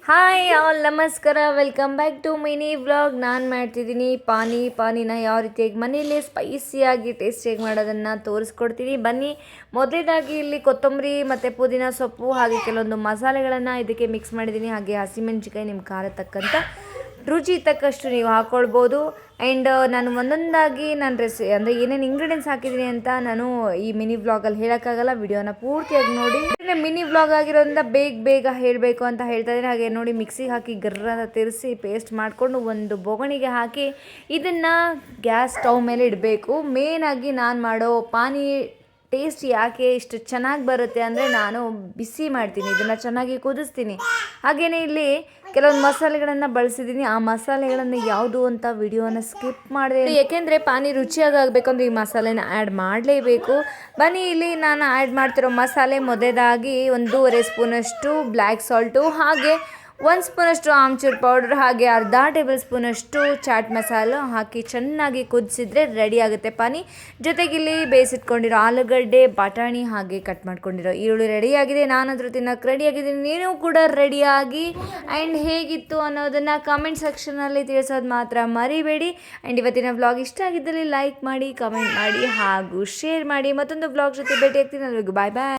Hi all ನಮಸ್ಕಾರ, welcome back to mini vlog. ನಾನು ಮಾಡ್ತಿದ್ದೀನಿ ಪಾನಿನ ಯಾವ ರೀತಿಯಾಗಿ ಮನೆಯಲ್ಲೇ ಸ್ಪೈಸಿಯಾಗಿ ಟೇಸ್ಟಿಯಾಗಿ ಮಾಡೋದನ್ನು ತೋರಿಸ್ಕೊಡ್ತೀನಿ. ಬನ್ನಿ, ಮೊದಲೇದಾಗಿ ಇಲ್ಲಿ ಕೊತ್ತಂಬರಿ ಮತ್ತು ಪುದೀನ ಸೊಪ್ಪು ಹಾಗೆ ಕೆಲವೊಂದು ಮಸಾಲೆಗಳನ್ನು ಇದಕ್ಕೆ ಮಿಕ್ಸ್ ಮಾಡಿದ್ದೀನಿ. ಹಾಗೆ ಹಸಿಮೆಣ್ಸಿಕಾಯಿ ನಿಮ್ಮ ಖಾರ ತಕ್ಕಂಥ ರುಚಿ ತಕ್ಕಷ್ಟು ನೀವು ಹಾಕ್ಕೊಳ್ಬೋದು. ಆ್ಯಂಡ್ ನಾನು ಒಂದೊಂದಾಗಿ ನಾನು ಅಂದರೆ ಏನೇನು ಇಂಗ್ರೀಡಿಯೆಂಟ್ಸ್ ಹಾಕಿದ್ದೀನಿ ಅಂತ ನಾನು ಈ ಮಿನಿ ವ್ಲಾಗಲ್ಲಿ ಹೇಳೋಕ್ಕಾಗಲ್ಲ. ವಿಡಿಯೋನ ಪೂರ್ತಿಯಾಗಿ ನೋಡಿ. ಮಿನಿ ವ್ಲಾಗ್ ಆಗಿರೋದ್ರಿಂದ ಬೇಗ ಹೇಳಬೇಕು ಅಂತ ಹೇಳ್ತಾ ಇದ್ದೀನಿ. ಹಾಗೆ ನೋಡಿ, ಮಿಕ್ಸಿಗೆ ಹಾಕಿ ಗರ್ರ ತಿರ್ಸಿ ಪೇಸ್ಟ್ ಮಾಡಿಕೊಂಡು ಒಂದು ಬೊಗಣಿಗೆ ಹಾಕಿ ಇದನ್ನು ಗ್ಯಾಸ್ ಸ್ಟವ್ ಮೇಲೆ ಇಡಬೇಕು. ಮೇನಾಗಿ ನಾನು ಮಾಡೋ ಪಾನಿ ಟೇಸ್ಟ್ ಯಾಕೆ ಇಷ್ಟು ಚೆನ್ನಾಗಿ ಬರುತ್ತೆ ಅಂದರೆ, ನಾನು ಬಿಸಿ ಮಾಡ್ತೀನಿ, ಇದನ್ನು ಚೆನ್ನಾಗಿ ಕುದಿಸ್ತೀನಿ. ಹಾಗೆಯೇ ಇಲ್ಲಿ ಕೆಲವೊಂದು ಮಸಾಲೆಗಳನ್ನು ಬಳಸಿದ್ದೀನಿ. ಆ ಮಸಾಲೆಗಳನ್ನು ಯಾವುದು ಅಂತ ವಿಡಿಯೋನ ಸ್ಕಿಪ್ ಮಾಡಿದೆ, ಏಕೆಂದರೆ ಪಾನಿ ರುಚಿಯಾಗಿ ಆಗಬೇಕಂದ್ರೆ ಈ ಮಸಾಲೆನ ಆ್ಯಡ್ ಮಾಡಲೇಬೇಕು. ಬನ್ನಿ, ಇಲ್ಲಿ ನಾನು ಆ್ಯಡ್ ಮಾಡ್ತಿರೋ ಮಸಾಲೆ ಮೊದಲೇದಾಗಿ 1.5 ಸ್ಪೂನಷ್ಟು ಬ್ಲ್ಯಾಕ್ ಸಾಲ್ಟು, ಹಾಗೆ 1 ಸ್ಪೂನಷ್ಟು ಆಮ್ಚೂರ್ ಪೌಡರ್, ಹಾಗೆ ಅರ್ಧ ಟೇಬಲ್ ಸ್ಪೂನಷ್ಟು ಚಾಟ್ ಮಸಾಲ ಹಾಕಿ ಚೆನ್ನಾಗಿ ಕುದಿಸಿದ್ರೆ ರೆಡಿ ಆಗುತ್ತೆ ಪಾನಿ. ಜೊತೆಗಿಲ್ಲಿ ಬೇಯಿಸಿಟ್ಕೊಂಡಿರೋ ಆಲೂಗಡ್ಡೆ, ಬಟಾಣಿ ಹಾಗೆ ಕಟ್ ಮಾಡ್ಕೊಂಡಿರೋ ಈರುಳ್ಳಿ ರೆಡಿಯಾಗಿದೆ. ನಾನಂತೂ ತಿನ್ನೋಕ್ಕೆ ರೆಡಿಯಾಗಿದ್ದೀನಿ. ನೀವು ಕೂಡ ರೆಡಿಯಾಗಿ. ಆ್ಯಂಡ್ ಹೇಗಿತ್ತು ಅನ್ನೋದನ್ನು ಕಮೆಂಟ್ ಸೆಕ್ಷನಲ್ಲಿ ತಿಳಿಸೋದು ಮಾತ್ರ ಮರಿಬೇಡಿ. ಆ್ಯಂಡ್ ಇವತ್ತಿನ ವ್ಲಾಗ್ ಇಷ್ಟ ಆಗಿದ್ದಲ್ಲಿ ಲೈಕ್ ಮಾಡಿ, ಕಮೆಂಟ್ ಮಾಡಿ ಹಾಗೂ ಶೇರ್ ಮಾಡಿ. ಮತ್ತೊಂದು ವ್ಲಾಗ್ ಜೊತೆ ಭೇಟಿ ಆಗ್ತೀನಿ. ಅಲ್ಲಿಗೂ ಬಾಯ್ ಬಾಯ್.